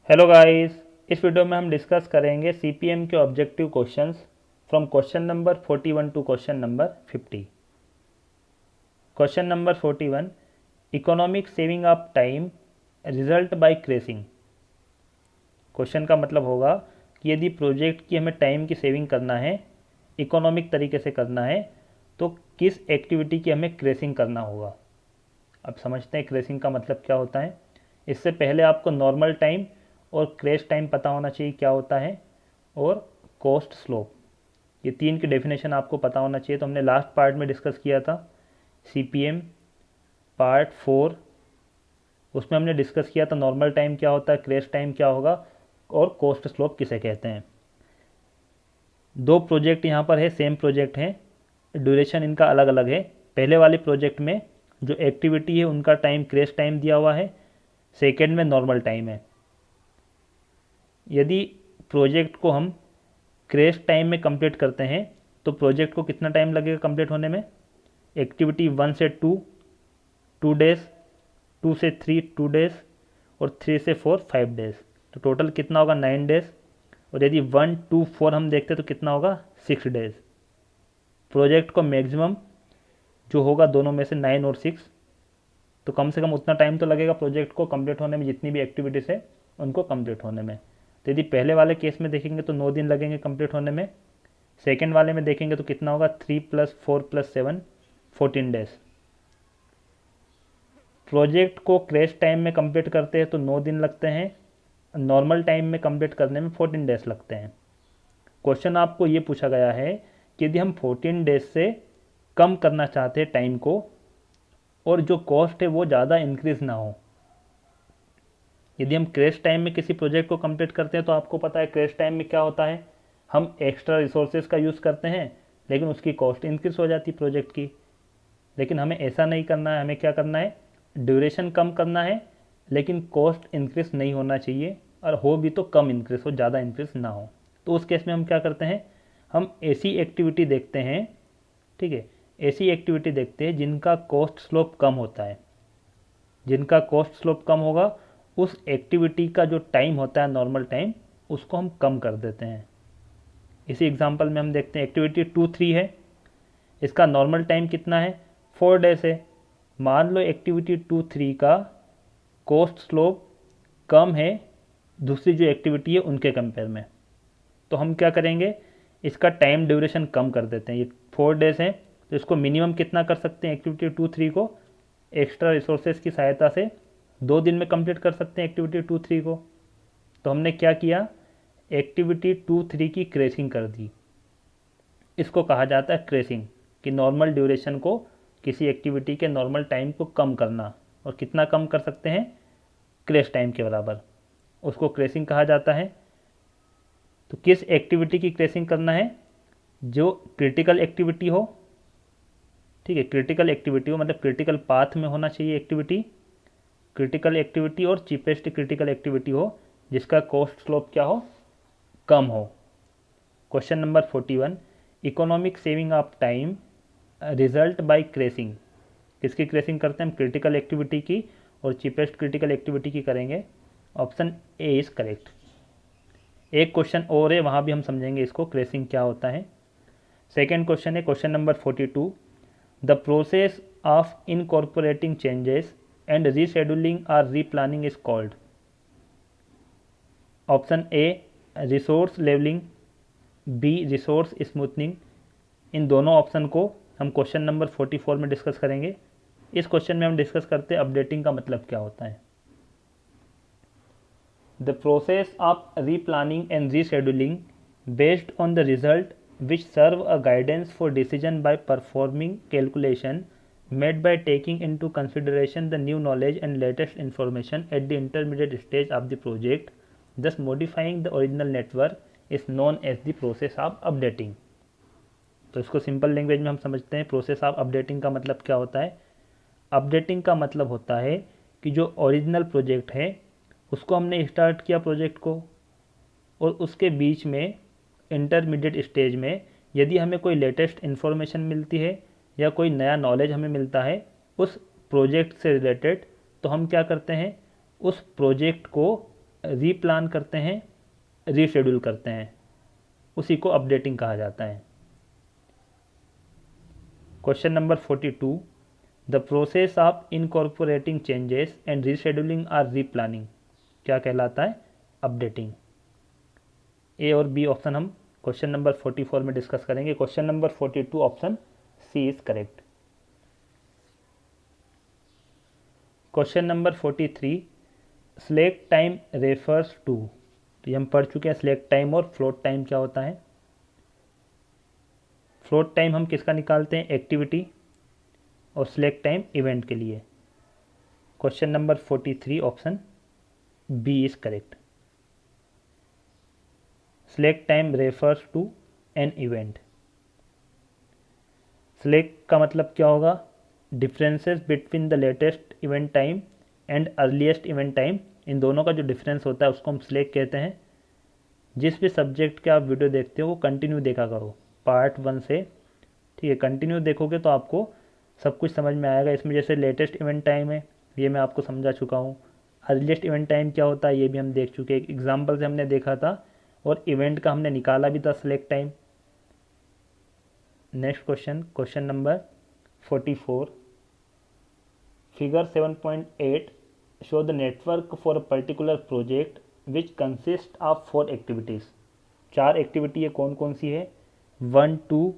Hello guys, इस video में हम डिस्कस करेंगे सीपीएम के objective questions from question number 41 to question number 50। Question number 41, economic saving of time result by crashing. Question का मतलब होगा कि यदि प्रोजेक्ट की हमें टाइम की सेविंग करना है, इकोनॉमिक तरीके से करना है, तो किस एक्टिविटी की हमें क्रेसिंग करना होगा। अब समझते हैं क्रेसिंग का मतलब क्या होता है। इससे पहले आपको नॉर्मल टाइम और क्रेश टाइम पता होना चाहिए क्या होता है, और कॉस्ट स्लोप, ये तीन की डेफिनेशन आपको पता होना चाहिए। तो हमने लास्ट पार्ट में डिस्कस किया था सीपीएम पार्ट 4, उसमें हमने डिस्कस किया था नॉर्मल टाइम क्या होता है, क्रेश टाइम क्या होगा, और कॉस्ट स्लोप किसे कहते हैं। दो प्रोजेक्ट यहाँ पर है, सेम प्रोजेक्ट हैं, ड्यूरेशन इनका अलग अलग है। पहले वाले प्रोजेक्ट में जो एक्टिविटी है उनका टाइम क्रेश टाइम दिया हुआ है, सेकेंड में नॉर्मल टाइम है। यदि प्रोजेक्ट को हम क्रेश टाइम में कंप्लीट करते हैं तो प्रोजेक्ट को कितना टाइम लगेगा कंप्लीट होने में। एक्टिविटी 1 से 2 2 डेज, 2 से 3 2 डेज, और 3 से 4 5 डेज। तो टोटल कितना होगा 9 डेज। और यदि 1 2 4 हम देखते तो कितना होगा 6 डेज। प्रोजेक्ट को मैक्सिमम जो होगा दोनों में से 9 और 6, तो कम से कम उतना टाइम तो लगेगा प्रोजेक्ट को कंप्लीट होने में, जितनी भी एक्टिविटीज़ है उनको कंप्लीट होने में। तो यदि पहले वाले केस में देखेंगे तो 9 दिन लगेंगे कंप्लीट होने में। सेकेंड वाले में देखेंगे तो कितना होगा 3 + 4 + 7 14 डेज। प्रोजेक्ट को क्रेश टाइम में कंप्लीट करते हैं तो 9 दिन लगते हैं, नॉर्मल टाइम में कंप्लीट करने में 14 डेज लगते हैं। क्वेश्चन आपको ये पूछा गया है कि यदि हम 14 डेज से कम करना चाहते हैं टाइम को, और जो कॉस्ट है वो ज़्यादा इंक्रीज ना हो। यदि हम क्रेश टाइम में किसी प्रोजेक्ट को कंप्लीट करते हैं तो आपको पता है क्रेश टाइम में क्या होता है, हम एक्स्ट्रा रिसोर्सेज का यूज़ करते हैं, लेकिन उसकी कॉस्ट इंक्रीज हो जाती है प्रोजेक्ट की। लेकिन हमें ऐसा नहीं करना है, हमें क्या करना है, ड्यूरेशन कम करना है, लेकिन कॉस्ट इंक्रीज नहीं होना चाहिए, और हो भी तो कम इंक्रीज हो, ज़्यादा इंक्रीज ना हो। तो उस केस में हम क्या करते हैं, हम ऐसी एक्टिविटी देखते हैं, ठीक है, ऐसी एक्टिविटी देखते हैं जिनका कॉस्ट स्लोप कम होता है। जिनका कॉस्ट स्लोप कम होगा उस एक्टिविटी का जो टाइम होता है नॉर्मल टाइम, उसको हम कम कर देते हैं। इसी एग्जांपल में हम देखते हैं एक्टिविटी 2 3 है, इसका नॉर्मल टाइम कितना है 4 डेज है। मान लो एक्टिविटी 2 3 का कॉस्ट स्लोप कम है दूसरी जो एक्टिविटी है उनके कंपेयर में, तो हम क्या करेंगे, इसका टाइम ड्यूरेशन कम कर देते हैं। ये 4 डेज हैं तो इसको मिनिमम कितना कर सकते हैं, एक्टिविटी 2 3 को एक्स्ट्रा रिसोर्सेज की सहायता से 2 दिन में कंप्लीट कर सकते हैं एक्टिविटी 2 3 को। तो हमने क्या किया, एक्टिविटी 2 3 की क्रेसिंग कर दी। इसको कहा जाता है क्रेसिंग, कि नॉर्मल ड्यूरेशन को, किसी एक्टिविटी के नॉर्मल टाइम को कम करना, और कितना कम कर सकते हैं, क्रेश टाइम के बराबर, उसको क्रेसिंग कहा जाता है। तो किस एक्टिविटी की क्रेसिंग करना है, जो क्रिटिकल एक्टिविटी हो, ठीक है, क्रिटिकल एक्टिविटी हो मतलब क्रिटिकल पाथ में होना चाहिए एक्टिविटी, क्रिटिकल एक्टिविटी और चीपेस्ट क्रिटिकल एक्टिविटी हो, जिसका कॉस्ट स्लोप क्या हो, कम हो। Question number 41, economic saving of time result by crashing. किसकी क्रेसिंग करते हैं हम, क्रिटिकल एक्टिविटी की, और चीपेस्ट क्रिटिकल एक्टिविटी की करेंगे। Option A is correct. एक क्वेश्चन और है, वहाँ भी हम समझेंगे इसको क्रेसिंग क्या होता है। सेकेंड क्वेश्चन है question number 42, the process of incorporating changes and rescheduling or replanning is called. Option A resource levelling, B resource smoothening. इन दोनों ऑप्शन को हम क्वेश्चन नंबर 44 में डिस्कस करेंगे। इस क्वेश्चन में हम डिस्कस करते हैं अपडेटिंग का मतलब क्या होता है। The process of replanning and rescheduling based on the result which serve a guidance for decision by performing calculation made by taking into consideration the new knowledge and latest information at the intermediate stage of the project, thus modifying the original network, is known as the process of updating। तो इसको simple language में हम समझते हैं, process of updating का मतलब क्या होता है। अपडेटिंग का मतलब होता है कि जो ओरिजिनल प्रोजेक्ट है उसको हमने स्टार्ट किया प्रोजेक्ट को, और उसके बीच में इंटरमीडिएट स्टेज में यदि हमें कोई लेटेस्ट इन्फॉर्मेशन मिलती है या कोई नया नॉलेज हमें मिलता है उस प्रोजेक्ट से रिलेटेड, तो हम क्या करते हैं, उस प्रोजेक्ट को रीप्लान करते हैं, रीशेड्यूल करते हैं, उसी को अपडेटिंग कहा जाता है। Question number 42, the process of incorporating changes and rescheduling or replanning क्या कहलाता है? अपडेटिंग। ए और बी ऑप्शन हम क्वेश्चन नंबर 44 में डिस्कस करेंगे। Question number 42 option C is correct. Question number 43, slack time refers to, तो ये हम पढ़ चुके हैं स्लैक टाइम और फ्लोट टाइम क्या होता है। फ्लोट टाइम हम किसका निकालते हैं? एक्टिविटी, और स्लैक टाइम इवेंट के लिए। Question number 43 option B is correct. Slack time refers to an event. Slack का मतलब क्या होगा? Differences between the latest event time and earliest event time, इन दोनों का जो डिफरेंस होता है उसको हम स्लैक कहते हैं। जिस भी सब्जेक्ट के आप वीडियो देखते हो वो कंटिन्यू देखा करो, पार्ट 1 से, ठीक है। कंटिन्यू देखोगे तो आपको सब कुछ समझ में आएगा। इसमें जैसे लेटेस्ट इवेंट टाइम है, ये मैं आपको समझा चुका हूँ। अर्लीस्ट इवेंट टाइम क्या होता है ये भी हम देख चुके हैं, एक एग्जाम्पल से हमने देखा था, और इवेंट का हमने निकाला भी था select time. Next question, question number 44, figure 7.8 show the network for a particular project which consist of 4 activities. 4 activity है, कौन कौन सी है? 1, 2,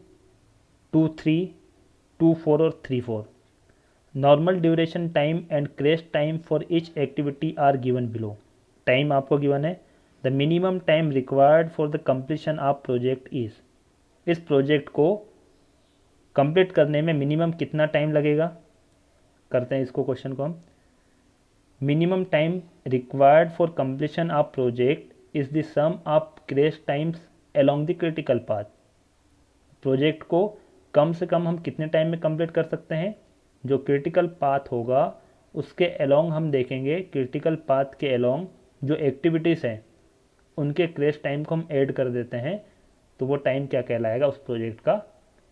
2, 3, 2, 4 और 3, 4। Normal duration time and crash time for each activity are given below. Time आपको given है। The minimum time required for the completion of project is, इस project को complete करने में मिनिमम कितना टाइम लगेगा? करते हैं इसको, क्वेश्चन को हम। Minimum time required for completion of project is the sum of crash times along the critical path. Project को कम से कम हम कितने टाइम में कंप्लीट कर सकते हैं? जो क्रिटिकल पाथ होगा उसके अलोंग हम देखेंगे, क्रिटिकल पाथ के अलोंग जो एक्टिविटीज़ हैं उनके क्रेश टाइम को हम ऐड कर देते हैं, तो वो टाइम क्या कहलाएगा? उस प्रोजेक्ट का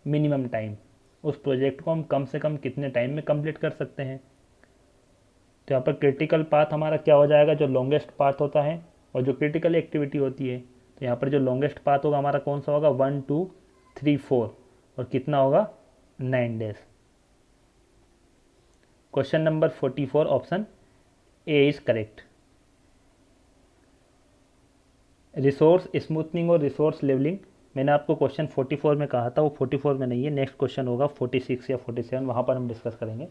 मिनिमम टाइम। उस प्रोजेक्ट को हम कम से कम कितने टाइम में कंप्लीट कर सकते हैं। तो यहाँ पर क्रिटिकल पाथ हमारा क्या हो जाएगा? जो लॉन्गेस्ट पाथ होता है और जो क्रिटिकल एक्टिविटी होती है। तो यहाँ पर जो लॉन्गेस्ट पाथ होगा हमारा कौन सा होगा? 1, 2, 3, 4, और कितना होगा? 9 days. Question number 44 option A is correct. Resource smoothing और रिसोर्स लेवलिंग, मैंने आपको क्वेश्चन 44 में कहा था, वो 44 में नहीं है, नेक्स्ट क्वेश्चन होगा 46 या 47, वहाँ पर हम डिस्कस करेंगे।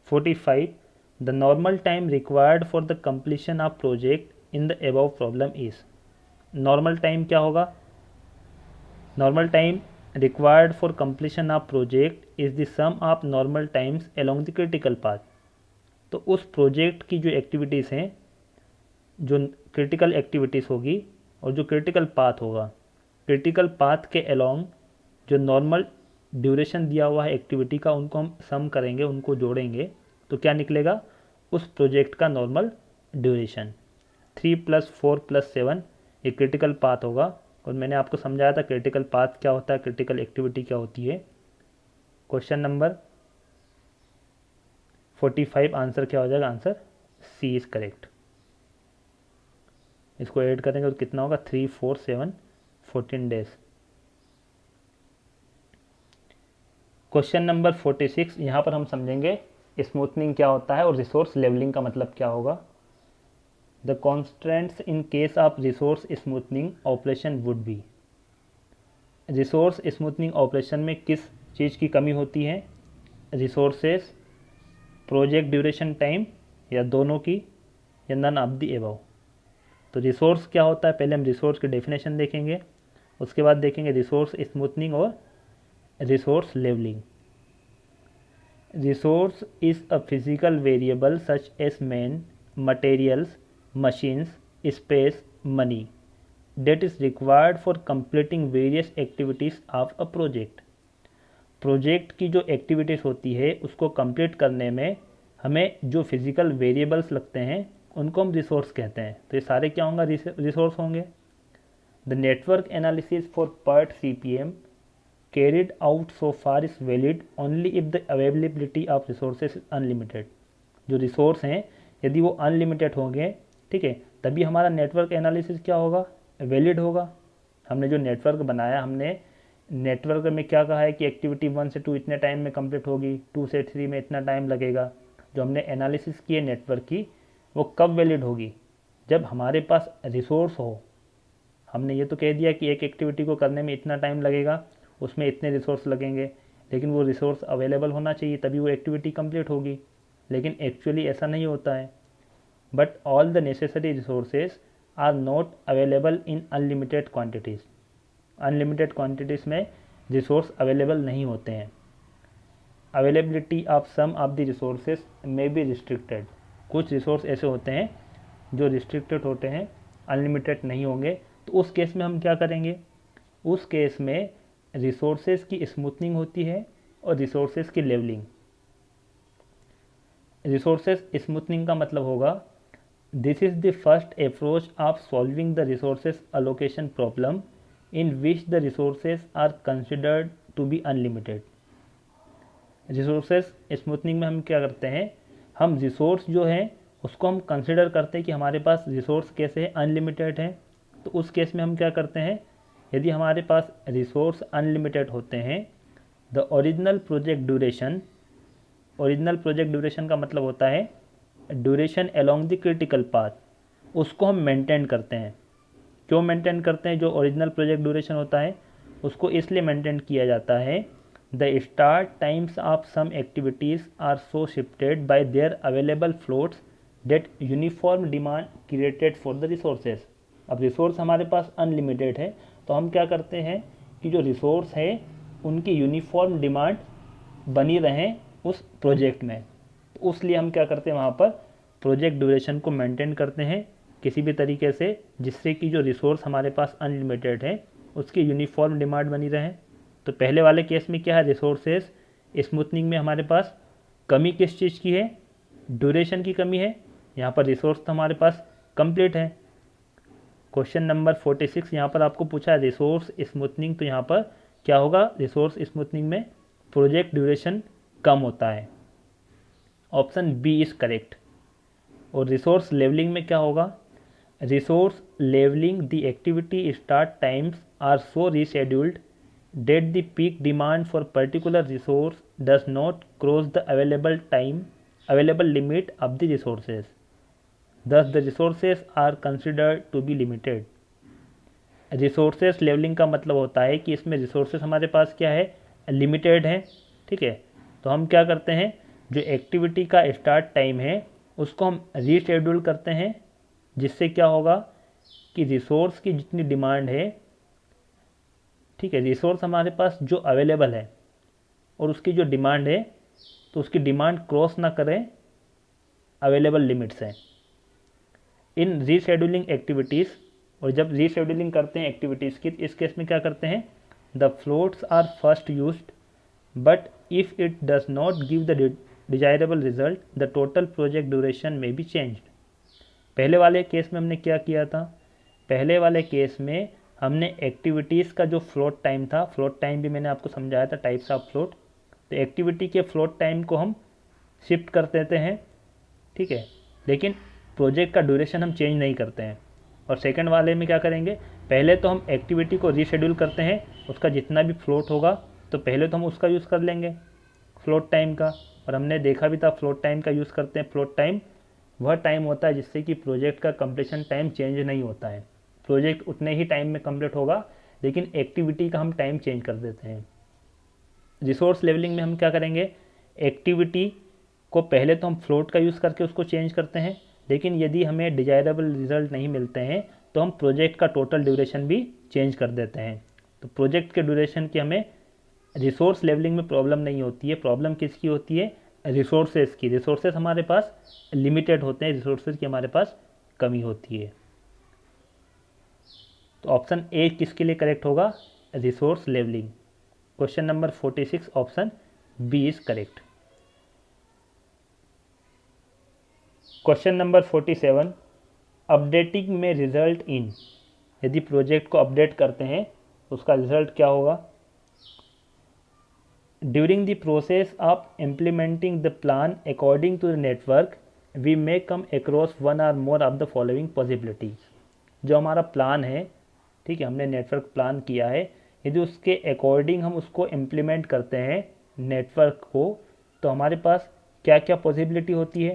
45, the normal time required for the completion of project in the above problem is. Normal time क्या होगा? Normal time required for completion of project is the sum of normal times along the critical path. तो उस project की जो activities हैं, जो critical activities होगी और जो क्रिटिकल पाथ होगा, क्रिटिकल पाथ के अलोंग जो नॉर्मल ड्यूरेशन दिया हुआ है एक्टिविटी का, उनको हम सम करेंगे, उनको जोड़ेंगे, तो क्या निकलेगा? उस प्रोजेक्ट का नॉर्मल ड्यूरेशन। 3 + 4 + 7 ये क्रिटिकल पाथ होगा, और मैंने आपको समझाया था क्रिटिकल पाथ क्या होता है, क्रिटिकल एक्टिविटी क्या होती है। क्वेश्चन नंबर 45 आंसर क्या हो जाएगा? Answer C is correct. इसको ऐड करेंगे तो कितना होगा? 3, 4, 7, 14 डेज। क्वेश्चन नंबर 46, यहाँ पर हम समझेंगे स्मूथनिंग क्या होता है और रिसोर्स लेवलिंग का मतलब क्या होगा। The constants in case of resource smoothening operation would be. Resource smoothening operation में किस चीज़ की कमी होती है? रिसोर्सेस, प्रोजेक्ट ड्यूरेशन टाइम, या दोनों की, या नन ऑफ द एबव। तो रिसोर्स क्या होता है? पहले हम रिसोर्स की डेफिनेशन देखेंगे, उसके बाद देखेंगे रिसोर्स स्मूथनिंग और resource levelling. Resource is a physical variable such as man, materials, machines, space, money that is required for completing various activities of a project। Project की जो एक्टिविटीज़ होती है उसको कंप्लीट करने में हमें जो फिजिकल वेरिएबल्स लगते हैं उनको हम रिसोर्स कहते हैं। तो ये सारे क्या होंगे? रिसोर्स होंगे। The network analysis for PERT CPM carried out so far is valid only if the availability of resources is unlimited। जो रिसोर्स हैं यदि वो अनलिमिटेड होंगे ठीक है, तभी हमारा नेटवर्क एनालिसिस क्या होगा, वैलिड होगा। हमने जो नेटवर्क बनाया, हमने नेटवर्क में क्या कहा है कि एक्टिविटी 1 से 2 इतने टाइम में कंप्लीट होगी, 2 से 3 में इतना टाइम लगेगा। जो हमने एनालिसिस की है नेटवर्क की, वो कब वैलिड होगी, जब हमारे पास रिसोर्स हो। हमने ये तो कह दिया कि एक एक्टिविटी को करने में इतना टाइम लगेगा, उसमें इतने रिसोर्स लगेंगे, लेकिन वो रिसोर्स अवेलेबल होना चाहिए, तभी वो एक्टिविटी कंप्लीट होगी। लेकिन एक्चुअली ऐसा नहीं होता है। But all the necessary resources are not available in unlimited quantities. Unlimited quantities में रिसोर्स अवेलेबल नहीं होते हैं। Availability of some of the resources may be restricted. कुछ रिसोर्स ऐसे होते हैं जो रिस्ट्रिक्टेड होते हैं, अनलिमिटेड नहीं होंगे। तो उस केस में हम क्या करेंगे, उस केस में रिसोर्सेज की स्मूथनिंग होती है और रिसोर्सेज की लेवलिंग। रिसोर्सेज स्मूथनिंग का मतलब होगा, this is the first approach of solving the resources allocation problem in which the resources are considered to be unlimited. Resources smoothing में हम क्या करते हैं, हम रिसोर्स जो हैं उसको हम कंसिडर करते हैं कि हमारे पास रिसोर्स कैसे है, अनलिमिटेड है। तो उस केस में हम क्या करते हैं, यदि हमारे पास रिसोर्स अनलिमिटेड होते हैं, the original project duration, original project duration का मतलब होता है duration along the critical path, उसको हम मेंटेन करते हैं। क्यों मेंटेन करते हैं, जो ओरिजिनल प्रोजेक्ट ड्यूरेशन होता है उसको इसलिए मेंटेन किया जाता है, the start times of some activities are so shifted by their available floats that uniform demand created for the resources. अब रिसोर्स हमारे पास अनलिमिटेड है, तो हम क्या करते हैं कि जो रिसोर्स है उनकी यूनिफॉर्म डिमांड बनी रहें उस प्रोजेक्ट में। तो उसलिए हम क्या करते हैं, वहाँ पर प्रोजेक्ट ड्यूरेशन को मेंटेन करते हैं किसी भी तरीके से, जिससे कि जो रिसोर्स हमारे पास अनलिमिटेड है उसकी यूनिफॉर्म डिमांड बनी रहे। तो पहले वाले केस में क्या है, रिसोर्सेज स्मूथनिंग में हमारे पास कमी किस चीज़ की है, ड्यूरेशन की कमी है। यहाँ पर रिसोर्स तो हमारे पास कंप्लीट है। क्वेश्चन नंबर 46 यहाँ पर आपको पूछा है रिसोर्स स्मूथनिंग, तो यहाँ पर क्या होगा, रिसोर्स स्मूथनिंग में प्रोजेक्ट ड्यूरेशन कम होता है। Option B is correct. और रिसोर्स लेवलिंग में क्या होगा, resource levelling the activity start times are so rescheduled that the peak demand for particular resource does not cross the available limit of the resources, thus the resources are considered to be limited। Resources levelling का मतलब होता है कि इसमें resources हमारे पास क्या है, limited है। ठीक है, तो हम क्या करते हैं, जो एक्टिविटी का स्टार्ट टाइम है उसको हम रीशेड्यूल करते हैं, जिससे क्या होगा कि रिसोर्स की जितनी डिमांड है, ठीक है, रिसोर्स हमारे पास जो अवेलेबल है और उसकी जो डिमांड है, तो उसकी डिमांड क्रॉस ना करें अवेलेबल लिमिट्स हैं। इन रीशेड्यूलिंग एक्टिविटीज़, और जब रीशेड्यूलिंग करते हैं एक्टिविटीज़ की, इस केस में क्या करते हैं, the floats are first used but if it does not give the desirable result the total project duration may be changed. पहले वाले केस में हमने क्या किया था, पहले वाले केस में हमने एक्टिविटीज़ का जो फ्लोट टाइम था, फ्लोट टाइम भी मैंने आपको समझाया था, टाइप्स ऑफ फ्लोट, तो एक्टिविटी के फ्लोट टाइम को हम शिफ्ट कर देते हैं। ठीक है, लेकिन प्रोजेक्ट का ड्यूरेशन हम चेंज नहीं करते हैं। और सेकंड वाले में क्या करेंगे, पहले तो हम एक्टिविटी को रीशेड्यूल करते हैं, उसका जितना भी फ्लोट होगा तो पहले तो हम उसका यूज़ कर लेंगे फ्लोट टाइम का। और हमने देखा भी था फ्लोट टाइम का यूज़ करते हैं। फ्लोट टाइम वह टाइम होता है जिससे कि प्रोजेक्ट का कंप्लीशन टाइम चेंज नहीं होता है, प्रोजेक्ट उतने ही टाइम में कंप्लीट होगा, लेकिन एक्टिविटी का हम टाइम चेंज कर देते हैं। रिसोर्स लेवलिंग में हम क्या करेंगे, एक्टिविटी को पहले तो हम फ्लोट का यूज़ करके उसको चेंज करते हैं, लेकिन यदि हमें डिजायरेबल रिजल्ट नहीं मिलते हैं तो हम प्रोजेक्ट का टोटल ड्यूरेशन भी चेंज कर देते हैं। तो प्रोजेक्ट के ड्यूरेशन की हमें रिसोर्स लेवलिंग में प्रॉब्लम नहीं होती है। प्रॉब्लम किसकी होती है, रिसोर्सेज की। रिसोर्सेज हमारे पास लिमिटेड होते हैं, रिसोर्सेज की हमारे पास कमी होती है। तो ऑप्शन ए किसके लिए करेक्ट होगा, resource levelling. Question number 46 option B is correct. Question number 47, updating में रिजल्ट इन, यदि प्रोजेक्ट को अपडेट करते हैं उसका रिजल्ट क्या होगा। During the process of implementing the plan according to the network we may come across one or more of the following possibilities. जो हमारा प्लान है, ठीक है, हमने नेटवर्क प्लान किया है, यदि उसके अकॉर्डिंग हम उसको इम्प्लीमेंट करते हैं नेटवर्क को, तो हमारे पास क्या क्या पॉसिबिलिटी होती है।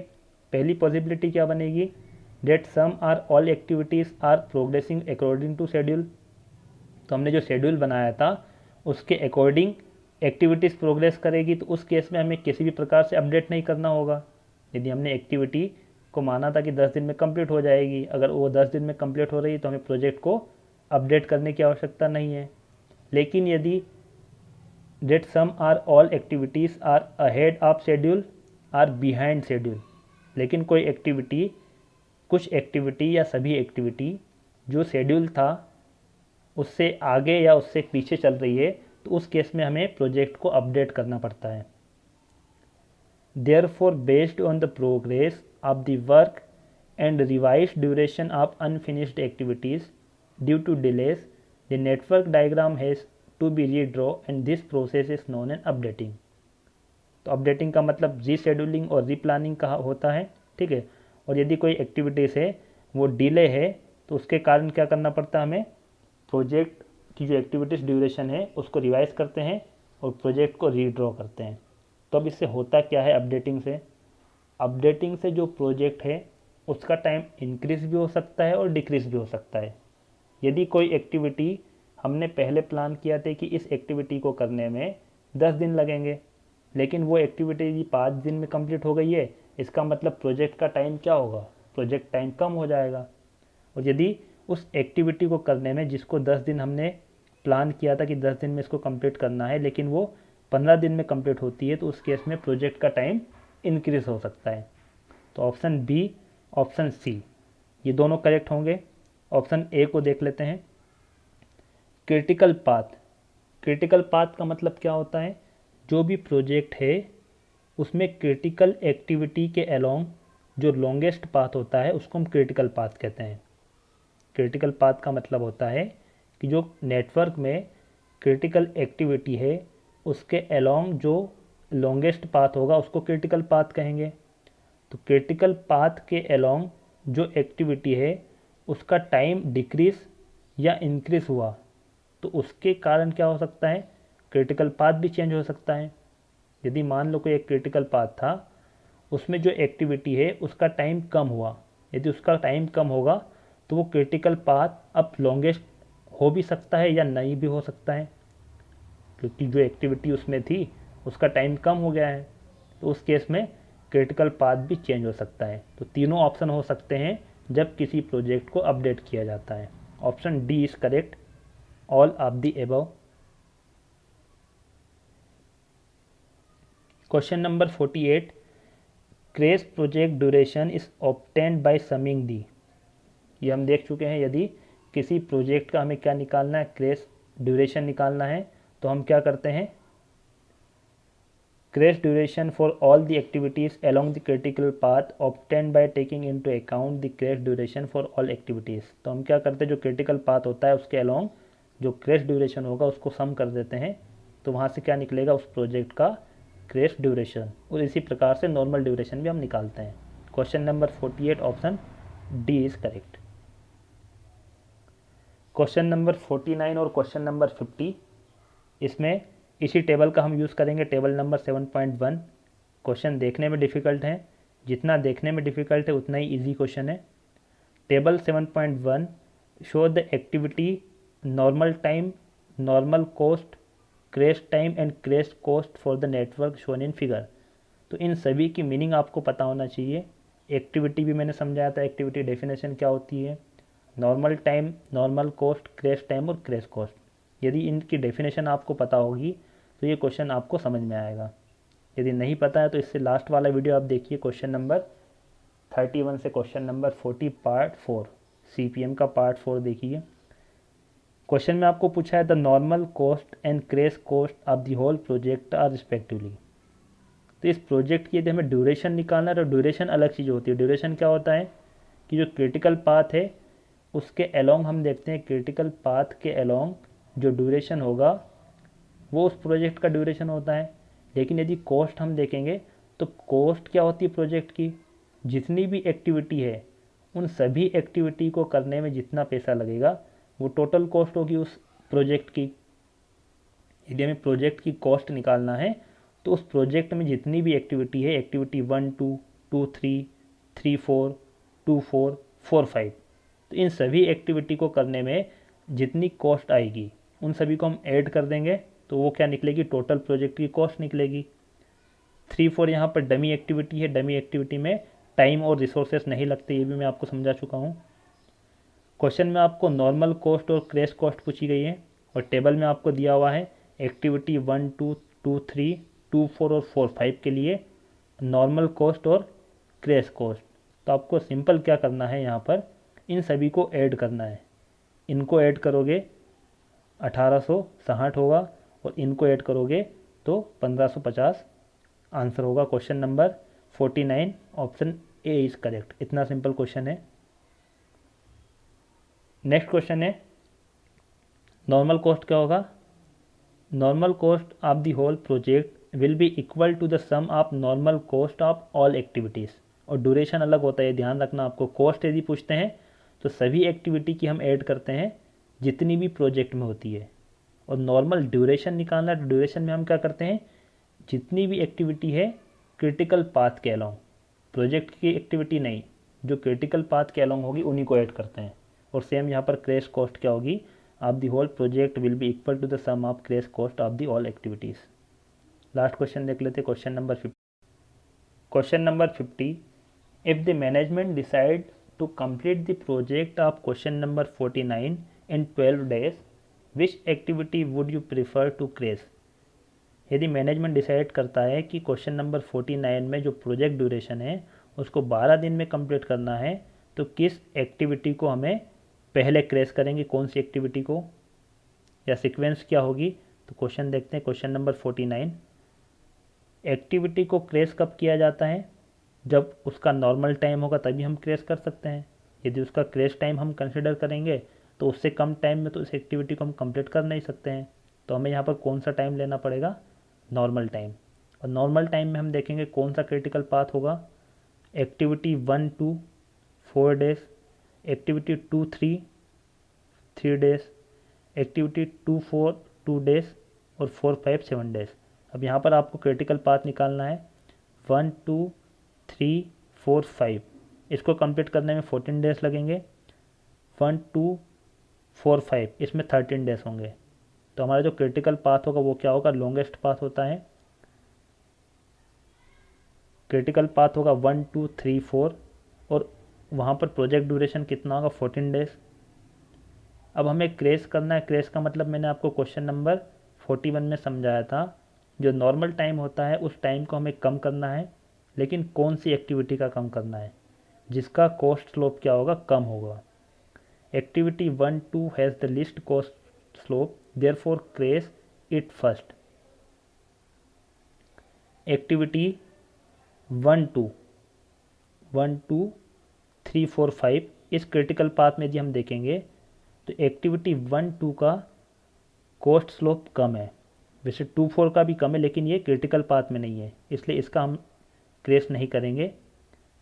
पहली पॉसिबिलिटी क्या बनेगी, that some or all activities are progressing according to schedule. तो हमने जो शेड्यूल बनाया था उसके अकॉर्डिंग एक्टिविटीज़ प्रोग्रेस करेगी, तो उस केस में हमें किसी भी प्रकार से अपडेट नहीं करना होगा। यदि हमने एक्टिविटी को माना था कि 10 दिन में कंप्लीट हो जाएगी, अगर वो 10 दिन में कंप्लीट हो रही है तो हमें प्रोजेक्ट को अपडेट करने की आवश्यकता नहीं है। लेकिन यदि that some or all activities are ahead of schedule or behind schedule, लेकिन कोई एक्टिविटी, कुछ एक्टिविटी या सभी एक्टिविटी जो शेड्यूल था उससे आगे या उससे पीछे चल रही है, तो उस केस में हमें प्रोजेक्ट को अपडेट करना पड़ता है। Therefore, based on the progress of the work and revised duration of unfinished activities due to delays, the network diagram has to be redrawn and this process is known as updating। तो updating का मतलब rescheduling और replanning का होता है, ठीक है। और यदि कोई एक्टिविटीज़ है वो डिले है तो उसके कारण क्या करना पड़ता है, हमें प्रोजेक्ट की जो एक्टिविटीज़ ड्यूरेशन है उसको रिवाइज करते हैं और प्रोजेक्ट को रीड्रॉ करते हैं। तो अब इससे होता क्या है अपडेटिंग से, अपडेटिंग से जो प्रोजेक्ट है उसका टाइम इंक्रीज भी हो सकता है और डिक्रीज भी हो सकता है। यदि कोई एक्टिविटी हमने पहले प्लान किया था कि इस एक्टिविटी को करने में 10 दिन लगेंगे, लेकिन वो एक्टिविटी यदि 5 दिन में कंप्लीट हो गई है, इसका मतलब प्रोजेक्ट का टाइम क्या होगा, प्रोजेक्ट टाइम कम हो जाएगा। और यदि उस एक्टिविटी को करने में जिसको 10 दिन हमने प्लान किया था कि 10 दिन में इसको कंप्लीट करना है, लेकिन वो 15 दिन में कंप्लीट होती है, तो उस केस में प्रोजेक्ट का टाइम इंक्रीज हो सकता है। तो ऑप्शन बी, ऑप्शन सी, ये दोनों करेक्ट होंगे। ऑप्शन ए को देख लेते हैं, क्रिटिकल पाथ। क्रिटिकल पाथ का मतलब क्या होता है, जो भी प्रोजेक्ट है उसमें क्रिटिकल एक्टिविटी के अलोंग जो लॉन्गेस्ट पाथ होता है उसको हम क्रिटिकल पाथ कहते हैं। क्रिटिकल पाथ का मतलब होता है कि जो नेटवर्क में क्रिटिकल एक्टिविटी है उसके अलोंग जो लॉन्गेस्ट पाथ होगा उसको क्रिटिकल पाथ कहेंगे। तो क्रिटिकल पाथ के अलोंग जो एक्टिविटी है उसका टाइम डिक्रीज या इंक्रीज हुआ, तो उसके कारण क्या हो सकता है, क्रिटिकल पाथ भी चेंज हो सकता है। यदि मान लो कोई एक क्रिटिकल पाथ था, उसमें जो एक्टिविटी है उसका टाइम कम हुआ, यदि उसका टाइम कम होगा तो वो क्रिटिकल पाथ अब लॉन्गेस्ट हो भी सकता है या नहीं भी हो सकता है, क्योंकि जो एक्टिविटी उसमें थी उसका टाइम कम हो गया है, तो उस केस में क्रिटिकल पाथ भी चेंज हो सकता है। तो तीनों ऑप्शन हो सकते हैं जब किसी प्रोजेक्ट को अपडेट किया जाता है। Option D is correct, all of the above. Question number 48, crash project duration is obtained by summing the. ये हम देख चुके हैं, यदि किसी प्रोजेक्ट का हमें क्या निकालना है, क्रेस ड्यूरेशन निकालना है, तो हम क्या करते हैं, crash duration for all the activities along the critical path obtained by taking into account the crash duration for all activities. तो हम क्या करते हैं, जो क्रिटिकल पाथ होता है उसके अलोंग जो क्रेस ड्यूरेशन होगा उसको सम कर देते हैं, तो वहाँ से क्या निकलेगा, उस प्रोजेक्ट का क्रेस ड्यूरेशन। और इसी प्रकार से नॉर्मल ड्यूरेशन भी हम निकालते हैं। Question number 48 option D is correct. Question number 49 और क्वेश्चन नंबर 50, इसमें इसी टेबल का हम यूज़ करेंगे, टेबल नंबर 7.1। क्वेश्चन देखने में डिफ़िकल्ट है, जितना देखने में डिफ़िकल्ट है उतना ही इजी क्वेश्चन है। Table 7.1 show the activity normal time, normal cost, crash time and crash cost for the network shown in figure. तो इन सभी की मीनिंग आपको पता होना चाहिए। एक्टिविटी भी मैंने समझाया था, एक्टिविटी डेफिनेशन क्या होती है, normal time, normal cost, crash time और क्रेश कॉस्ट। यदि इनकी डेफिनेशन आपको पता होगी तो ये क्वेश्चन आपको समझ में आएगा। यदि नहीं पता है तो इससे लास्ट वाला वीडियो आप देखिए, क्वेश्चन नंबर 31 से क्वेश्चन नंबर 40 पार्ट 4, CPM का पार्ट 4 देखिए। क्वेश्चन में आपको पूछा है the normal cost and crash cost of the whole project are respectively. तो इस प्रोजेक्ट की यदि हमें ड्यूरेशन निकालना है तो ड्यूरेशन अलग चीज़ होती है। ड्यूरेशन क्या होता है कि जो क्रिटिकल पाथ है उसके अलोंग हम देखते हैं, क्रिटिकल पाथ के अलोंग जो ड्यूरेशन होगा वो उस प्रोजेक्ट का ड्यूरेशन होता है। लेकिन यदि कॉस्ट हम देखेंगे तो कॉस्ट क्या होती है प्रोजेक्ट की, जितनी भी एक्टिविटी है उन सभी एक्टिविटी को करने में जितना पैसा लगेगा वो टोटल कॉस्ट होगी उस प्रोजेक्ट की। यदि हमें प्रोजेक्ट की कॉस्ट निकालना है तो उस प्रोजेक्ट में जितनी भी एक्टिविटी है, एक्टिविटी 1 2 2 3 3 4 2 4 4 5, तो इन सभी एक्टिविटी को करने में जितनी कॉस्ट आएगी उन सभी को हम ऐड कर देंगे तो वो क्या निकलेगी, टोटल प्रोजेक्ट की कॉस्ट निकलेगी। 3 4 यहाँ पर डमी एक्टिविटी है, डमी एक्टिविटी में टाइम और रिसोर्सेस नहीं लगते, ये भी मैं आपको समझा चुका हूँ। क्वेश्चन में आपको नॉर्मल कॉस्ट और क्रैश कॉस्ट पूछी गई है और टेबल में आपको दिया हुआ है एक्टिविटी 1 2 2 3 2 4 और 4 5 के लिए नॉर्मल कॉस्ट और क्रैश कॉस्ट। तो आपको सिंपल क्या करना है, यहाँ पर इन सभी को ऐड करना है। इनको ऐड करोगे 1860 होगा और इनको ऐड करोगे तो 1550 आंसर होगा। Question number 49 option A is correct. इतना सिंपल क्वेश्चन है। नेक्स्ट क्वेश्चन है नॉर्मल कॉस्ट क्या होगा। Normal cost of the whole project will be equal to the sum of normal cost of all activities. और duration अलग होता है, ध्यान रखना आपको। कॉस्ट यदि पूछते हैं तो सभी एक्टिविटी की हम ऐड करते हैं जितनी भी प्रोजेक्ट में होती है, और नॉर्मल ड्यूरेशन निकालना तो ड्यूरेशन में हम क्या करते हैं, जितनी भी एक्टिविटी है क्रिटिकल पाथ के अलोंग, प्रोजेक्ट की एक्टिविटी नहीं, जो क्रिटिकल पाथ के अलोंग होगी उन्हीं को ऐड करते हैं। और सेम यहाँ पर क्रैश कॉस्ट क्या होगी, of the whole project will be equal to the sum of crash cost of the all activities. Last question देख लेते हैं, question number 50। Question number 50, if the management decide to complete the project of question number 49 in 12 days, which activity would you prefer to crash. यदि management decide करता है कि question number 49 में जो project duration है उसको 12 दिन में कंप्लीट करना है, तो किस एक्टिविटी को हमें पहले क्रैश करेंगे, कौन सी एक्टिविटी को, या सीक्वेंस क्या होगी। तो क्वेश्चन देखते हैं, क्वेश्चन नंबर 49। एक्टिविटी को क्रैश कब किया जाता है, जब उसका नॉर्मल टाइम होगा तभी हम क्रैश कर सकते हैं। यदि उसका क्रैश टाइम हम कंसिडर करेंगे तो उससे कम टाइम में तो उस एक्टिविटी को हम कंप्लीट कर नहीं सकते हैं। तो हमें यहाँ पर कौन सा टाइम लेना पड़ेगा, नॉर्मल टाइम। और नॉर्मल टाइम में हम देखेंगे कौन सा क्रिटिकल पाथ होगा। Activity 1 2 4 days, activity 2 3 3 days, activity 2 4 2 days और 4 5 7 days। अब यहाँ पर आपको क्रिटिकल पाथ निकालना है 1 2 3 4 5। इसको कंप्लीट करने में 14 days लगेंगे। 1 2 4 5 इसमें 13 days होंगे। तो हमारा जो क्रिटिकल पाथ होगा वो क्या होगा, लॉन्गेस्ट पाथ होता है। क्रिटिकल पाथ होगा 1 2 3 4 और वहाँ पर प्रोजेक्ट ड्यूरेशन कितना होगा, 14 days। अब हमें क्रैश करना है। क्रैश का मतलब मैंने आपको क्वेश्चन नंबर 41 में समझाया था, जो नॉर्मल टाइम होता है उस टाइम को हमें कम करना है, लेकिन कौन सी एक्टिविटी का कम करना है, जिसका कॉस्ट स्लोप क्या होगा, कम होगा। Activity 1 2 has the list cost slope, therefore crash it first. Activity 1 2 3 4 5 इस क्रिटिकल पाथ में यदि हम देखेंगे तो एक्टिविटी 1 2 का कॉस्ट स्लोप कम है। वैसे 2 4 का भी कम है, लेकिन ये क्रिटिकल पाथ में नहीं है, इसलिए इसका हम क्रैश नहीं करेंगे।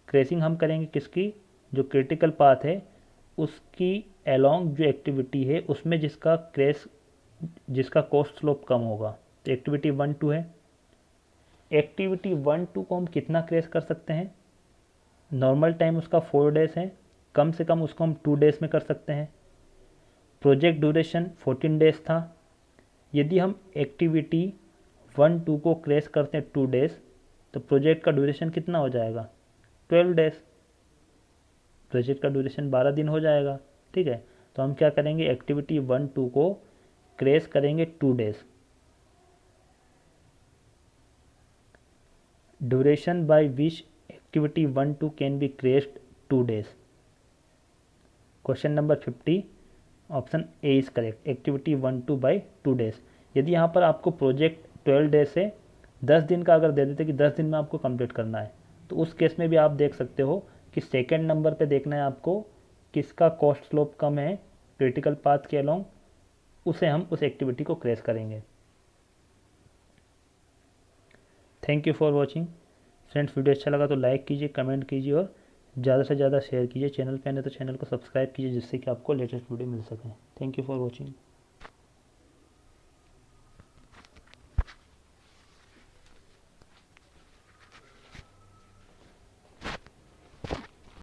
क्रैशिंग हम करेंगे किसकी, जो क्रिटिकल पाथ है उसकी अलोंग जो एक्टिविटी है उसमें जिसका कॉस्ट स्लोप कम होगा। तो एक्टिविटी 1 2 है। एक्टिविटी 1 2 को हम कितना क्रैश कर सकते हैं, नॉर्मल टाइम उसका 4 days है, कम से कम उसको हम 2 days में कर सकते हैं। प्रोजेक्ट ड्यूरेशन 14 days था। यदि हम एक्टिविटी 1 2 को क्रैश करते हैं 2 days, तो प्रोजेक्ट का ड्यूरेशन कितना हो जाएगा, 12 days। प्रोजेक्ट का ड्यूरेशन 12 दिन हो जाएगा, ठीक है। तो हम क्या करेंगे, एक्टिविटी 1 2 को क्रैश करेंगे 2 days। Duration by which activity 1 2 can be crashed 2 days। Question number 50 option A is correct. Activity 1 2 by 2 days। यदि यहाँ पर आपको प्रोजेक्ट 12 days से 10 दिन का अगर दे देते कि 10 दिन में आपको कंप्लीट करना है, तो उस केस में भी आप देख सकते हो कि सेकेंड नंबर पे देखना है आपको किसका कॉस्ट स्लोप कम है क्रिटिकल पाथ के अलोंग, उसे हम उस एक्टिविटी को क्रैश करेंगे। Thank you for watching. Friends video अच्छा लगा तो लाइक कीजिए, कमेंट कीजिए और ज़्यादा से ज़्यादा शेयर कीजिए। चैनल पे आने तो चैनल को सब्सक्राइब कीजिए जिससे कि आपको लेटेस्ट वीडियो मिल सके। Thank you for watching.